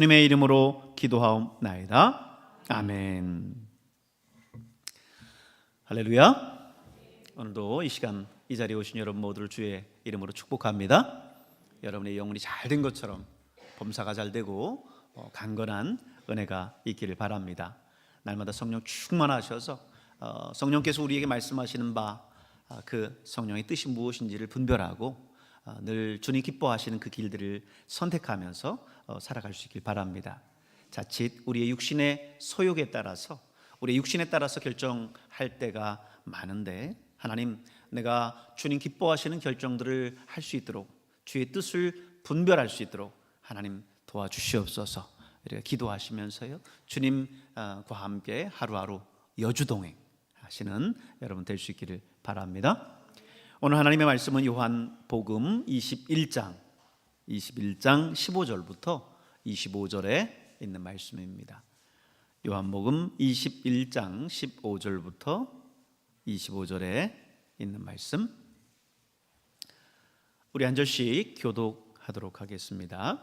주님의 이름으로 기도하옵나이다. 아멘. 할렐루야. 오늘도 이 시간 이 자리에 오신 여러분 모두를 주의 이름으로 축복합니다. 여러분의 영혼이 잘 된 것처럼 범사가 잘 되고 강건한 은혜가 있기를 바랍니다. 날마다 성령 충만하셔서 성령께서 우리에게 말씀하시는 바 그 성령의 뜻이 무엇인지를 분별하고 늘 주님 기뻐하시는 그 길들을 선택하면서 살아갈 수 있길 바랍니다. 자칫 우리의 육신의 소욕에 따라서 우리의 육신에 따라서 결정할 때가 많은데 하나님, 내가 주님 기뻐하시는 결정들을 할 수 있도록 주의 뜻을 분별할 수 있도록 하나님 도와주시옵소서. 이렇게 기도하시면서요 주님과 함께 하루하루 여주동행 하시는 여러분 될 수 있기를 바랍니다. 오늘 하나님의 말씀은 요한복음 21장 15절부터 25절에 있는 말씀입니다. 요한복음 21장 15절부터 25절에 있는 말씀, 우리 한 절씩 교독하도록 하겠습니다.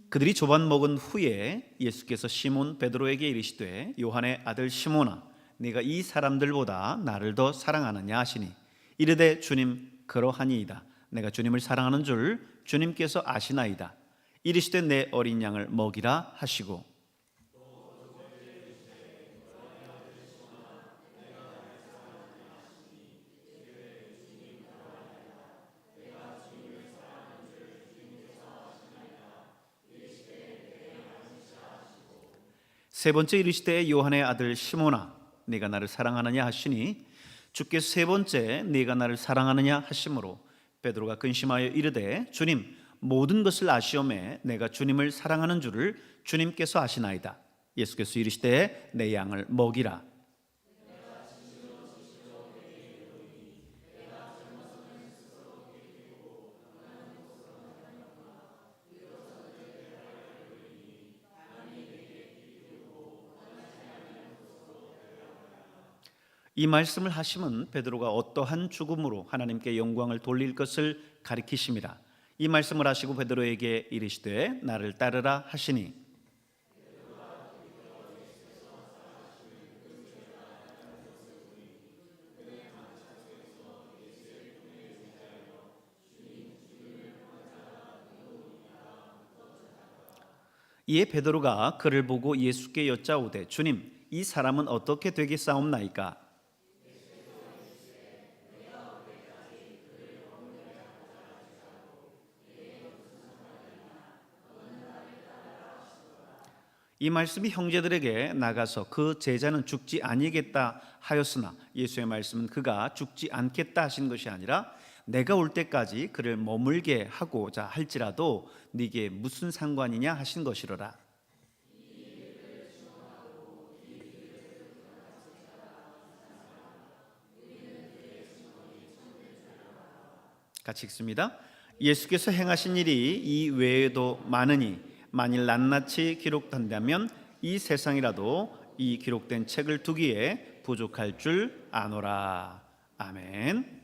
그들이 조반 먹은 후에 예수께서 시몬 베드로에게 이르시되 요한의 아들 시몬아, 네가 이 사람들보다 나를 더 사랑하느냐 하시니 이르되 주님, 그러하니이다. 내가 주님을 사랑하는 줄 주님께서 아시나이다. 이르시되 내 어린 양을 먹이라 하시고, 세 번째 이르시되 요한의 아들 시몬아, 네가 나를 사랑하느냐 하시니 주께서 세 번째 네가 나를 사랑하느냐 하심으로 베드로가 근심하여 이르되 주님, 모든 것을 아시오매 내가 주님을 사랑하는 줄을 주님께서 아시나이다. 예수께서 이르시되 내 양을 먹이라. 이 말씀을 하심은 베드로가 어떠한 죽음으로 하나님께 영광을 돌릴 것을 가리키심이라. 이 말씀을 하시고 베드로에게 이르시되 나를 따르라 하시니, 이에 베드로가 그를 보고 예수께 여짜오되 주님, 이 사람은 어떻게 되겠사옵나이까? 이 말씀이 형제들에게 나가서 그 제자는 죽지 아니겠다 하였으나 예수의 말씀은 그가 죽지 않겠다 하신 것이 아니라 내가 올 때까지 그를 머물게 하고자 할지라도 네게 무슨 상관이냐 하신 것이로라. 같이 읽습니다. 예수께서 행하신 일이 이 외에도 많으니 만일 낱낱이 기록된다면 이 세상이라도 이 기록된 책을 두기에 부족할 줄 아노라. 아멘.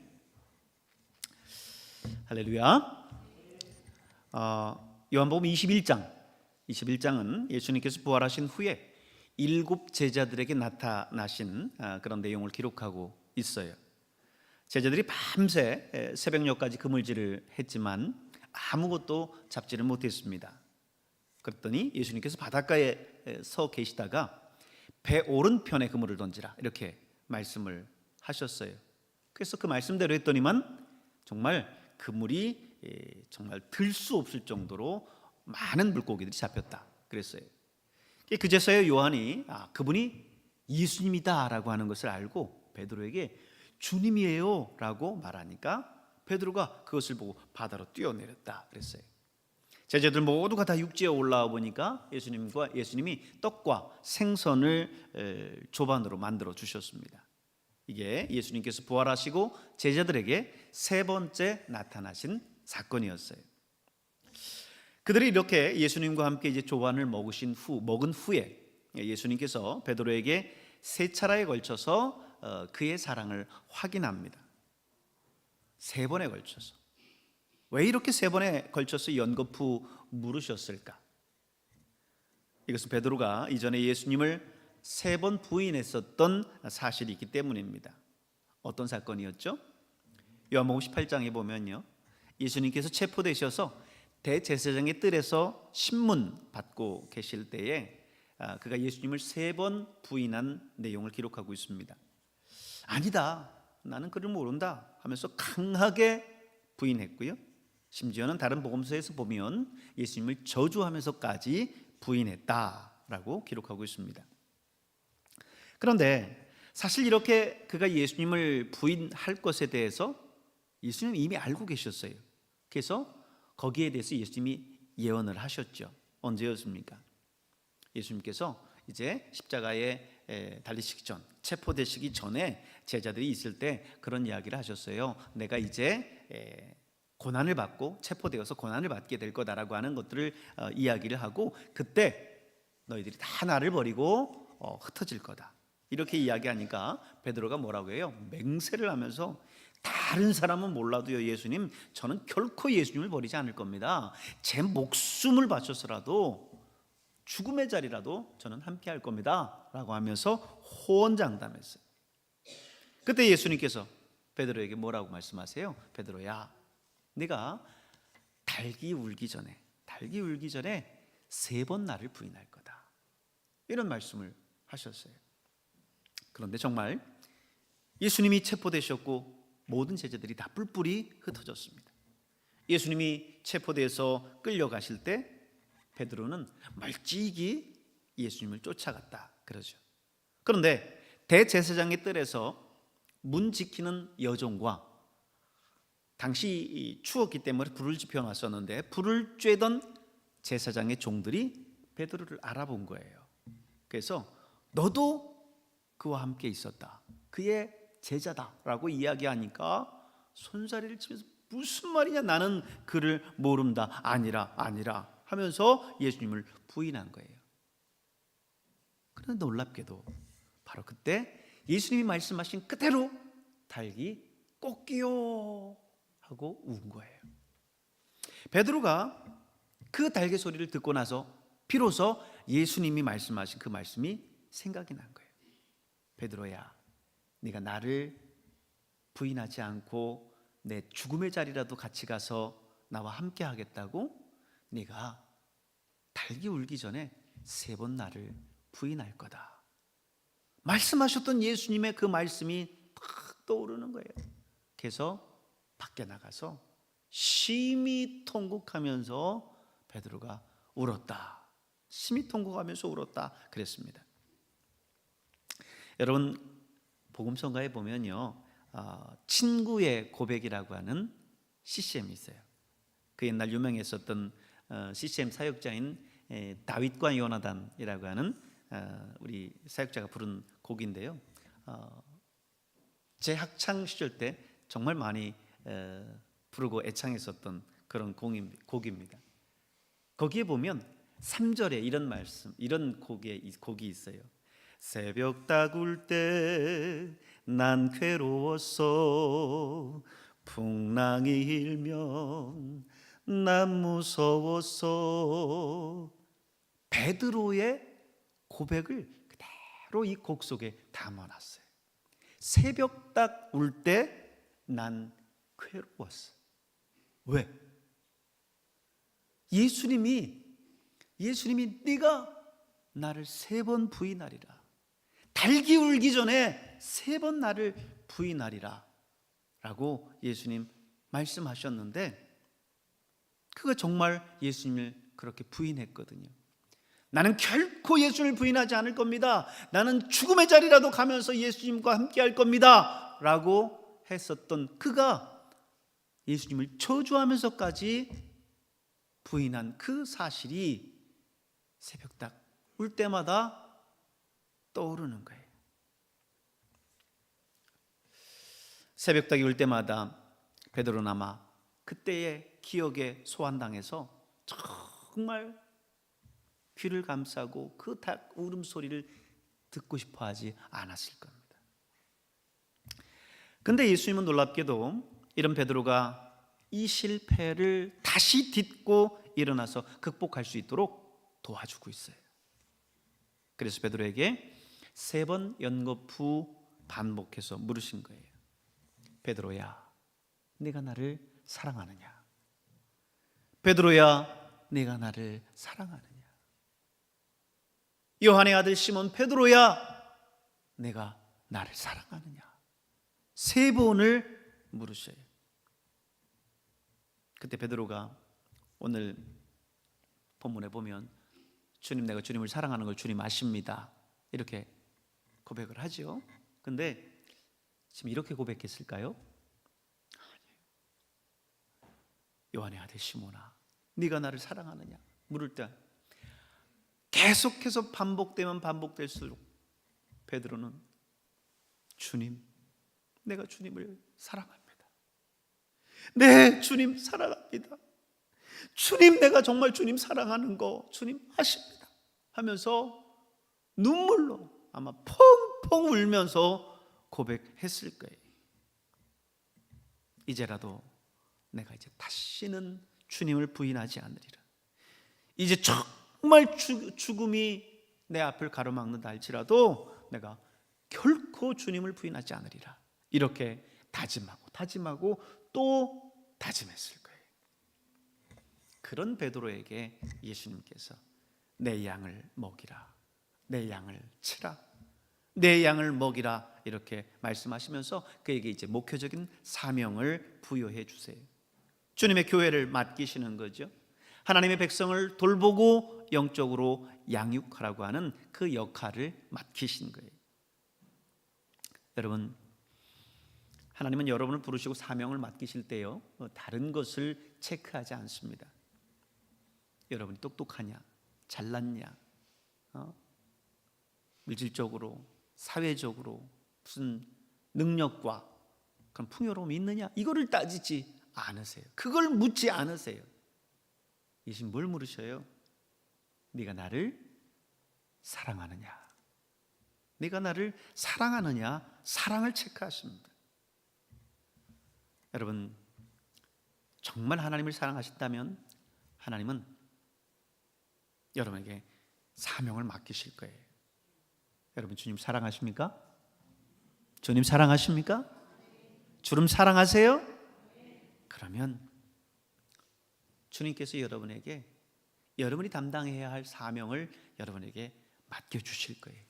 할렐루야. 요한복음 21장은 예수님께서 부활하신 후에 7 제자들에게 나타나신 그런 내용을 기록하고 있어요. 제자들이 밤새 새벽녘까지 그물질을 했지만 아무것도 잡지를 못했습니다. 그랬더니 예수님께서 바닷가에 서 계시다가 배 오른편에 그물을 던지라 이렇게 말씀을 하셨어요. 그래서 그 말씀대로 했더니만 정말 그물이 정말 들 수 없을 정도로 많은 물고기들이 잡혔다 그랬어요. 그제서야 요한이 그분이 예수님이다 라고 하는 것을 알고 베드로에게 주님이에요 라고 말하니까 베드로가 그것을 보고 바다로 뛰어내렸다 그랬어요. 제자들 모두가 다 육지에 올라와 보니까 예수님이 떡과 생선을 조반으로 만들어 주셨습니다. 이게 예수님께서 부활하시고 제자들에게 세 번째 나타나신 사건이었어요. 그들이 이렇게 예수님과 함께 이제 조반을 먹은 후에 예수님께서 베드로에게 세 차례에 걸쳐서 그의 사랑을 확인합니다. 세 번에 걸쳐서. 왜 이렇게 세 번에 걸쳐서 연거푸 물으셨을까? 이것은 베드로가 이전에 예수님을 3번 부인했었던 사실이 있기 때문입니다. 어떤 사건이었죠? 요한복음 18장에 보면요, 예수님께서 체포되셔서 대제사장의 뜰에서 신문 받고 계실 때에 그가 예수님을 3번 부인한 내용을 기록하고 있습니다. 아니다, 나는 그를 모른다 하면서 강하게 부인했고요, 심지어는 다른 복음서에서 보면 예수님을 저주하면서까지 부인했다라고 기록하고 있습니다. 그런데 사실 이렇게 그가 예수님을 부인할 것에 대해서 예수님은 이미 알고 계셨어요. 그래서 거기에 대해서 예수님이 예언을 하셨죠. 언제였습니까? 예수님께서 이제 십자가에 달리시기 전, 체포되시기 전에 제자들이 있을 때 그런 이야기를 하셨어요. 내가 이제 고난을 받고 체포되어서 고난을 받게 될 거다라고 하는 것들을 이야기를 하고, 그때 너희들이 다 나를 버리고 흩어질 거다, 이렇게 이야기하니까 베드로가 뭐라고 해요? 맹세를 하면서, 다른 사람은 몰라도요, 예수님, 저는 결코 예수님을 버리지 않을 겁니다. 제 목숨을 바쳐서라도, 죽음의 자리라도 저는 함께 할 겁니다 라고 하면서 호언장담했어요. 그때 예수님께서 베드로에게 뭐라고 말씀하세요? 베드로야, 네가 닭이 울기 전에 3번 나를 부인할 거다, 이런 말씀을 하셨어요. 그런데 정말 예수님이 체포되셨고 모든 제자들이 다 뿔뿔이 흩어졌습니다. 예수님이 체포돼서 끌려가실 때 베드로는 멀찍이 예수님을 쫓아갔다 그러죠. 그런데 대제사장의 뜰에서 문 지키는 여종과, 당시 추웠기 때문에 불을 지펴놨었는데 불을 쬐던 제사장의 종들이 베드로를 알아본 거예요. 그래서 너도 그와 함께 있었다, 그의 제자다라고 이야기하니까 손사래를 치면서 무슨 말이냐, 나는 그를 모른다, 아니라 하면서 예수님을 부인한 거예요. 그런데 놀랍게도 바로 그때 예수님이 말씀하신 그대로 닭이 꼬끼요 하고 운 거예요. 베드로가 그 닭의 소리를 듣고 나서 비로소 예수님이 말씀하신 그 말씀이 생각이 난 거예요. 베드로야, 네가 나를 부인하지 않고 내 죽음의 자리라도 같이 가서 나와 함께 하겠다고? 네가 닭이 울기 전에 3번 나를 부인할 거다, 말씀하셨던 예수님의 그 말씀이 탁 떠오르는 거예요. 그래서 밖에 나가서 심히 통곡하면서 베드로가 울었다, 심히 통곡하면서 울었다 그랬습니다. 여러분, 복음성가에 보면요, 친구의 고백이라고 하는 CCM이 있어요. 그 옛날 유명했었던 CCM 사역자인 다윗과 요나단이라고 하는 우리 사역자가 부른 곡인데요, 제 학창 시절 때 정말 많이 부르고 애창했었던 그런 곡입니다. 거기에 보면 3절에 이런 말씀, 이런 곡이 있어요. 새벽 딱 울 때 난 괴로웠어, 풍랑이 일면 난 무서웠어. 베드로의 고백을 그대로 이 곡 속에 담아놨어요. 새벽 딱 울 때 난 괴로웠어. 왜? 예수님이 네가 나를 3번 부인하리라, 닭이 울기 전에 3번 나를 부인하리라 라고 예수님 말씀하셨는데, 그가 정말 예수님을 그렇게 부인했거든요. 나는 결코 예수님을 부인하지 않을 겁니다, 나는 죽음의 자리라도 가면서 예수님과 함께 할 겁니다 라고 했었던 그가 예수님을 저주하면서까지 부인한 그 사실이 새벽 딱 울 때마다 떠오르는 거예요. 새벽 닭이 울 때마다 베드로는 아마 그때의 기억에 소환당해서 정말 귀를 감싸고 그 닭 울음소리를 듣고 싶어 하지 않았을 겁니다. 근데 예수님은 놀랍게도 이런 베드로가 이 실패를 다시 딛고 일어나서 극복할 수 있도록 도와주고 있어요. 그래서 베드로에게 3번 연거푸 반복해서 물으신 거예요. 베드로야, 네가 나를 사랑하느냐? 베드로야, 네가 나를 사랑하느냐? 요한의 아들 시몬 베드로야, 내가 나를 사랑하느냐? 3번을 물으셔요. 그때 베드로가 오늘 본문에 보면 주님, 내가 주님을 사랑하는 걸 주님 아십니다, 이렇게 고백을 하죠. 근데 지금 이렇게 고백했을까요? 요한의 아들 시몬아, 네가 나를 사랑하느냐 물을 때 계속해서 반복되면 반복될수록 베드로는 주님, 내가 주님을 사랑합니다. 네, 주님 사랑합니다. 주님, 내가 정말 주님 사랑하는 거 주님 아십니다 하면서 눈물로 아마 펑펑 울면서 고백했을 거예요. 이제라도 내가 이제 다시는 주님을 부인하지 않으리라. 이제 정말 죽음이 내 앞을 가로막는다 할지라도 내가 결코 주님을 부인하지 않으리라. 이렇게 다짐하고 또 다짐했을 거예요. 그런 베드로에게 예수님께서 내 양을 먹이라, 내 양을 치라, 내 양을 먹이라 이렇게 말씀하시면서 그에게 이제 목표적인 사명을 부여해 주세요. 주님의 교회를 맡기시는 거죠. 하나님의 백성을 돌보고 영적으로 양육하라고 하는 그 역할을 맡기신 거예요. 여러분, 하나님은 여러분을 부르시고 사명을 맡기실 때요, 다른 것을 체크하지 않습니다. 여러분이 똑똑하냐, 잘났냐, 물질적으로, 사회적으로 무슨 능력과 그런 풍요로움이 있느냐, 이거를 따지지 않으세요. 그걸 묻지 않으세요. 예수님 뭘 물으셔요? 네가 나를 사랑하느냐? 네가 나를 사랑하느냐? 사랑을 체크하십니다. 여러분, 정말 하나님을 사랑하신다면 하나님은 여러분에게 사명을 맡기실 거예요. 여러분, 주님 사랑하십니까? 주님 사랑하십니까? 주님 사랑하세요? 그러면 주님께서 여러분에게 여러분이 담당해야 할 사명을 여러분에게 맡겨주실 거예요.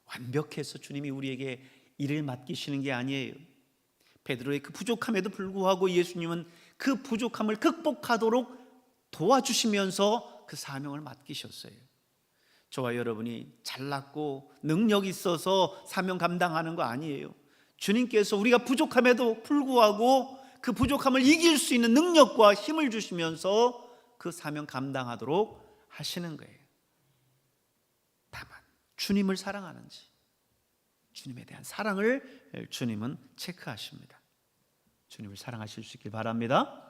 완벽해서 주님이 우리에게 일을 맡기시는 게 아니에요. 베드로의 그 부족함에도 불구하고 예수님은 그 부족함을 극복하도록 도와주시면서 그 사명을 맡기셨어요. 저와 여러분이 잘났고 능력 있어서 사명 감당하는 거 아니에요. 주님께서 우리가 부족함에도 불구하고 그 부족함을 이길 수 있는 능력과 힘을 주시면서 그 사명 감당하도록 하시는 거예요. 다만 주님을 사랑하는지, 주님에 대한 사랑을 주님은 체크하십니다. 주님을 사랑하실 수 있길 바랍니다.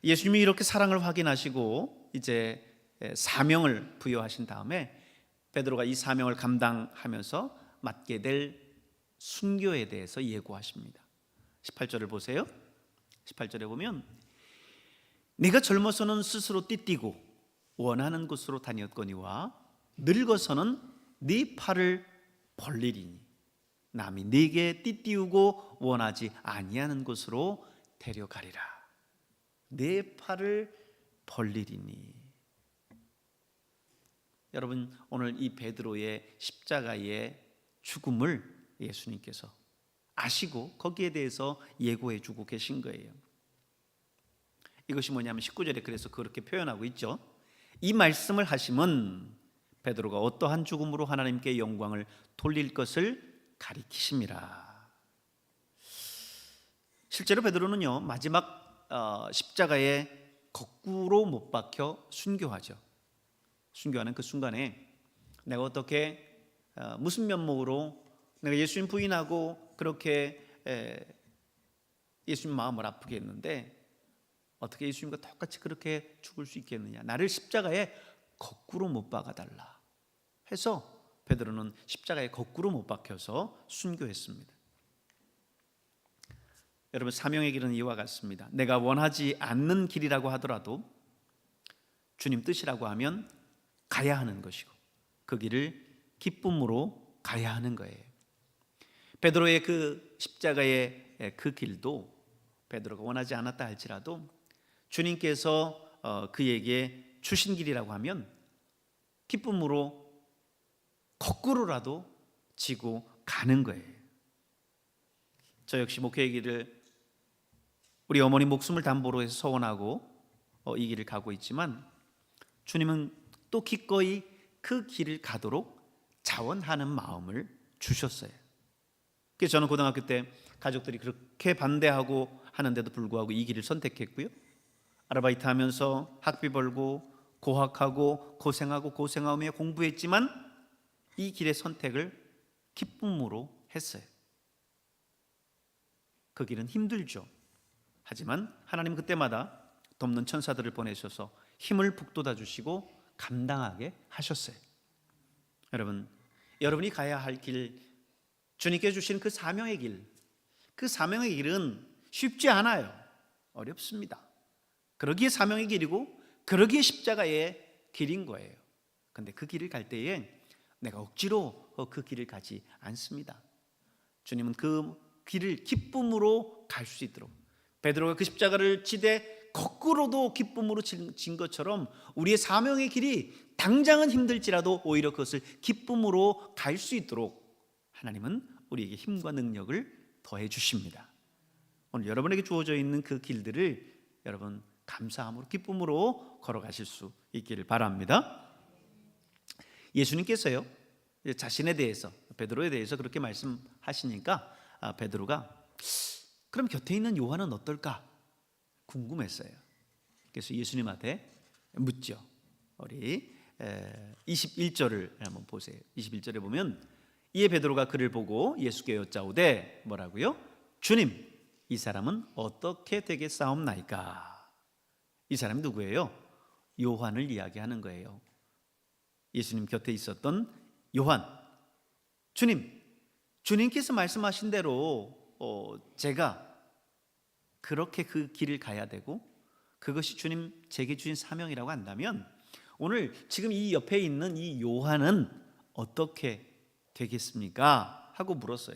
예수님이 이렇게 사랑을 확인하시고 이제 사명을 부여하신 다음에 베드로가 이 사명을 감당하면서 맡게 될 순교에 대해서 예고하십니다. 18절을 보세요. 18절에 보면 네가 젊어서는 스스로 띠띠고 원하는 곳으로 다녔거니와 늙어서는 네 팔을 벌리리니 남이 네게 띠띠우고 원하지 아니하는 곳으로 데려가리라. 네 팔을 벌리리니. 여러분, 오늘 이 베드로의 십자가의 죽음을 예수님께서 아시고 거기에 대해서 예고해 주고 계신 거예요. 이것이 뭐냐면 19절에 그래서 그렇게 표현하고 있죠. 이 말씀을 하심은 베드로가 어떠한 죽음으로 하나님께 영광을 돌릴 것을 가리키심이라. 실제로 베드로는요, 마지막 십자가에 거꾸로 못 박혀 순교하죠. 순교하는 그 순간에 내가 어떻게 무슨 면목으로 내가 예수님 부인하고 그렇게 예수님 마음을 아프게 했는데 어떻게 예수님과 똑같이 그렇게 죽을 수 있겠느냐, 나를 십자가에 거꾸로 못 박아달라 해서 베드로는 십자가에 거꾸로 못 박혀서 순교했습니다. 여러분, 사명의 길은 이와 같습니다. 내가 원하지 않는 길이라고 하더라도 주님 뜻이라고 하면 가야 하는 것이고 그 길을 기쁨으로 가야 하는 거예요. 베드로의 그 십자가의 그 길도 베드로가 원하지 않았다 할지라도 주님께서 그에게 주신 길이라고 하면 기쁨으로 거꾸로라도 지고 가는 거예요. 저 역시 목회의 길을 우리 어머니 목숨을 담보로 해서 서원하고 이 길을 가고 있지만 주님은 또 기꺼이 그 길을 가도록 자원하는 마음을 주셨어요. 그래서 저는 고등학교 때 가족들이 그렇게 반대하고 하는데도 불구하고 이 길을 선택했고요. 아르바이트 하면서 학비 벌고 고학하고 고생하며 공부했지만 이 길의 선택을 기쁨으로 했어요. 그 길은 힘들죠. 하지만 하나님 그때마다 돕는 천사들을 보내셔서 힘을 북돋아 주시고 감당하게 하셨어요. 여러분, 여러분이 가야 할 길, 주님께 주신 그 사명의 길, 그 사명의 길은 쉽지 않아요. 어렵습니다. 그러기에 사명의 길이고 그러기에 십자가의 길인 거예요. 근데 그 길을 갈 때에 내가 억지로 그 길을 가지 않습니다. 주님은 그 길을 기쁨으로 갈 수 있도록, 베드로가 그 십자가를 지되 거꾸로도 기쁨으로 진 것처럼 우리의 사명의 길이 당장은 힘들지라도 오히려 그것을 기쁨으로 갈 수 있도록 하나님은 우리에게 힘과 능력을 더해 주십니다. 오늘 여러분에게 주어져 있는 그 길들을 여러분 감사함으로 기쁨으로 걸어가실 수 있기를 바랍니다. 예수님께서요 자신에 대해서, 베드로에 대해서 그렇게 말씀하시니까 베드로가 그럼 곁에 있는 요한은 어떨까 궁금했어요. 그래서 예수님한테 묻죠. 우리 21절을 한번 보세요. 21절에 보면 이에 베드로가 그를 보고 예수께 여짜오되 뭐라고요? 주님, 이 사람은 어떻게 되겠사옵나이까? 이 사람이 누구예요? 요한을 이야기하는 거예요. 예수님 곁에 있었던 요한. 주님께서 말씀하신 대로 제가 그렇게 그 길을 가야 되고 그것이 주님 제게 주신 사명이라고 한다면 오늘 지금 이 옆에 있는 이 요한은 어떻게 되겠습니까? 하고 물었어요.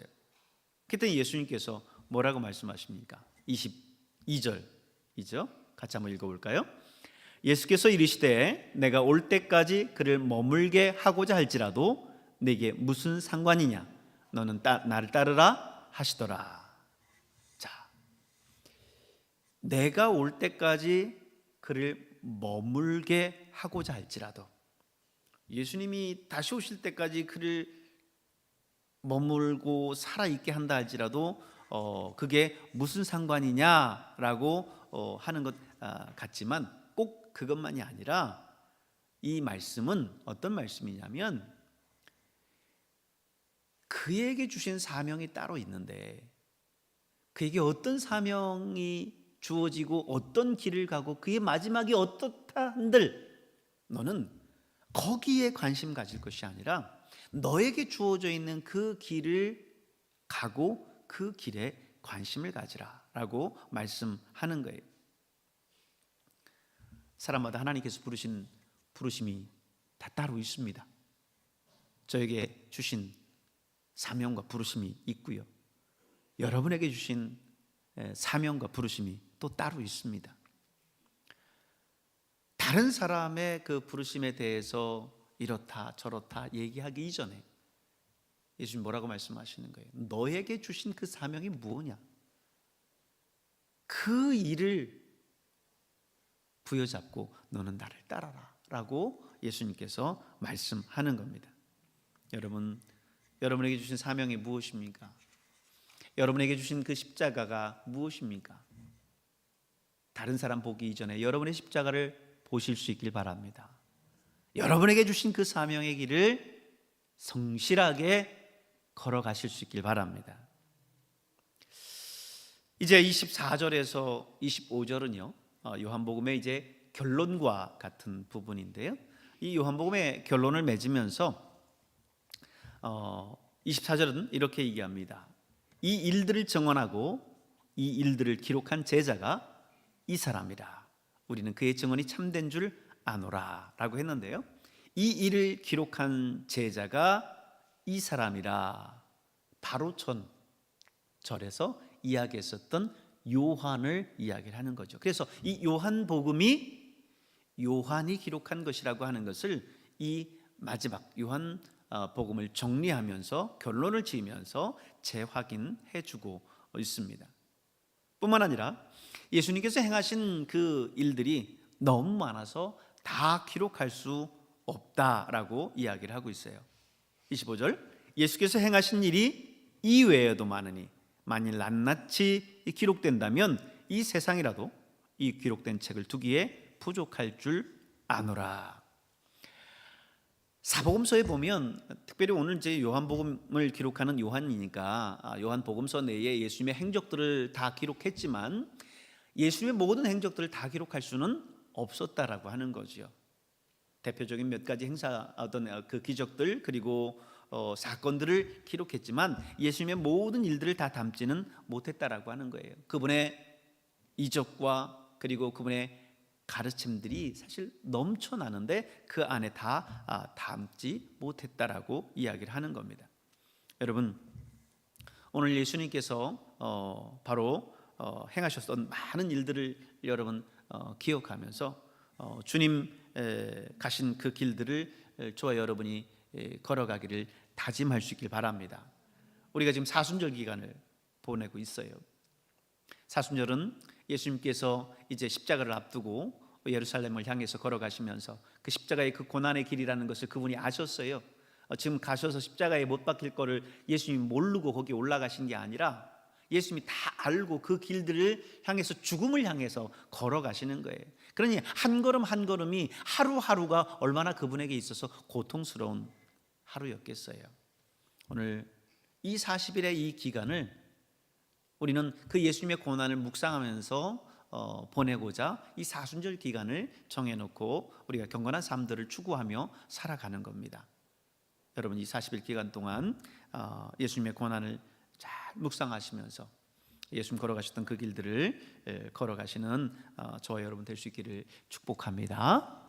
그랬더니 예수님께서 뭐라고 말씀하십니까? 22절이죠. 같이 한번 읽어볼까요? 예수께서 이르시되 내가 올 때까지 그를 머물게 하고자 할지라도 내게 무슨 상관이냐? 너는 나를 따르라 하시더라. 자, 내가 올 때까지 그를 머물게 하고자 할지라도, 예수님이 다시 오실 때까지 그를 머물고 살아있게 한다 할지라도 그게 무슨 상관이냐라고 하는 것 같지만 꼭 그것만이 아니라 이 말씀은 어떤 말씀이냐면 그에게 주신 사명이 따로 있는데 그에게 어떤 사명이 주어지고 어떤 길을 가고 그의 마지막이 어떻다 한들 너는 거기에 관심 가질 것이 아니라 너에게 주어져 있는 그 길을 가고 그 길에 관심을 가지라 라고 말씀하는 거예요. 사람마다 하나님께서 부르신 부르심이 다 따로 있습니다. 저에게 주신 사명과 부르심이 있고요. 여러분에게 주신 사명과 부르심이 또 따로 있습니다. 다른 사람의 그 부르심에 대해서 이렇다 저렇다 얘기하기 이전에 예수님 뭐라고 말씀하시는 거예요? 너에게 주신 그 사명이 무엇이냐? 그 일을 부여잡고 너는 나를 따라라 라고 예수님께서 말씀하는 겁니다. 여러분에게 주신 사명이 무엇입니까? 여러분에게 주신 그 십자가가 무엇입니까? 다른 사람 보기 이전에 여러분의 십자가를 보실 수 있길 바랍니다. 여러분에게 주신 그 사명의 길을 성실하게 걸어가실 수 있길 바랍니다. 이제 24절에서 25절은요 요한복음의 이제 결론과 같은 부분인데요, 이 요한복음의 결론을 맺으면서 24절은 이렇게 얘기합니다. 이 일들을 증언하고 이 일들을 기록한 제자가 이 사람이라. 우리는 그의 증언이 참된 줄 아노라 라고 했는데요, 이 일을 기록한 제자가 이 사람이라 바로천 절에서 이야기했었던 요한을 이야기를 하는 거죠. 그래서 이 요한복음이 요한이 기록한 것이라고 하는 것을 이 마지막 요한복음을 정리하면서 결론을 지으면서 재확인해 주고 있습니다. 뿐만 아니라 예수님께서 행하신 그 일들이 너무 많아서 다 기록할 수 없다라고 이야기를 하고 있어요. 25절, 예수께서 행하신 일이 이외에도 많으니 만일 낱낱이 기록된다면 이 세상이라도 이 기록된 책을 두기에 부족할 줄 아노라. 사복음서에 보면 특별히 오늘 이제 요한복음을 기록하는 요한이니까 요한복음서 내에 예수님의 행적들을 다 기록했지만 예수님의 모든 행적들을 다 기록할 수는 없었다라고 하는 거죠. 대표적인 몇 가지 행사하던 그 기적들 그리고 사건들을 기록했지만 예수님의 모든 일들을 다 담지는 못했다라고 하는 거예요. 그분의 이적과 그리고 그분의 가르침들이 사실 넘쳐나는데 그 안에 다 담지 못했다라고 이야기를 하는 겁니다. 여러분, 오늘 예수님께서 바로 행하셨던 많은 일들을 여러분 기억하면서 주님 가신 그 길들을 저와 여러분이 걸어가기를 다짐할 수 있길 바랍니다. 우리가 지금 사순절 기간을 보내고 있어요. 사순절은 예수님께서 이제 십자가를 앞두고 예루살렘을 향해서 걸어가시면서 그 십자가의 그 고난의 길이라는 것을 그분이 아셨어요. 지금 가셔서 십자가에 못 박힐 거를 예수님이 모르고 거기 올라가신 게 아니라 예수님이 다 알고 그 길들을 향해서 죽음을 향해서 걸어가시는 거예요. 그러니 한 걸음 한 걸음이 하루하루가 얼마나 그분에게 있어서 고통스러운 하루였겠어요. 오늘 이 40일의 이 기간을 우리는 그 예수님의 고난을 묵상하면서 보내고자 이 사순절 기간을 정해놓고 우리가 경건한 삶들을 추구하며 살아가는 겁니다. 여러분, 이 40일 기간 동안 예수님의 고난을 잘 묵상하시면서 예수님 걸어가셨던 그 길들을 걸어가시는 저와 여러분 될 수 있기를 축복합니다.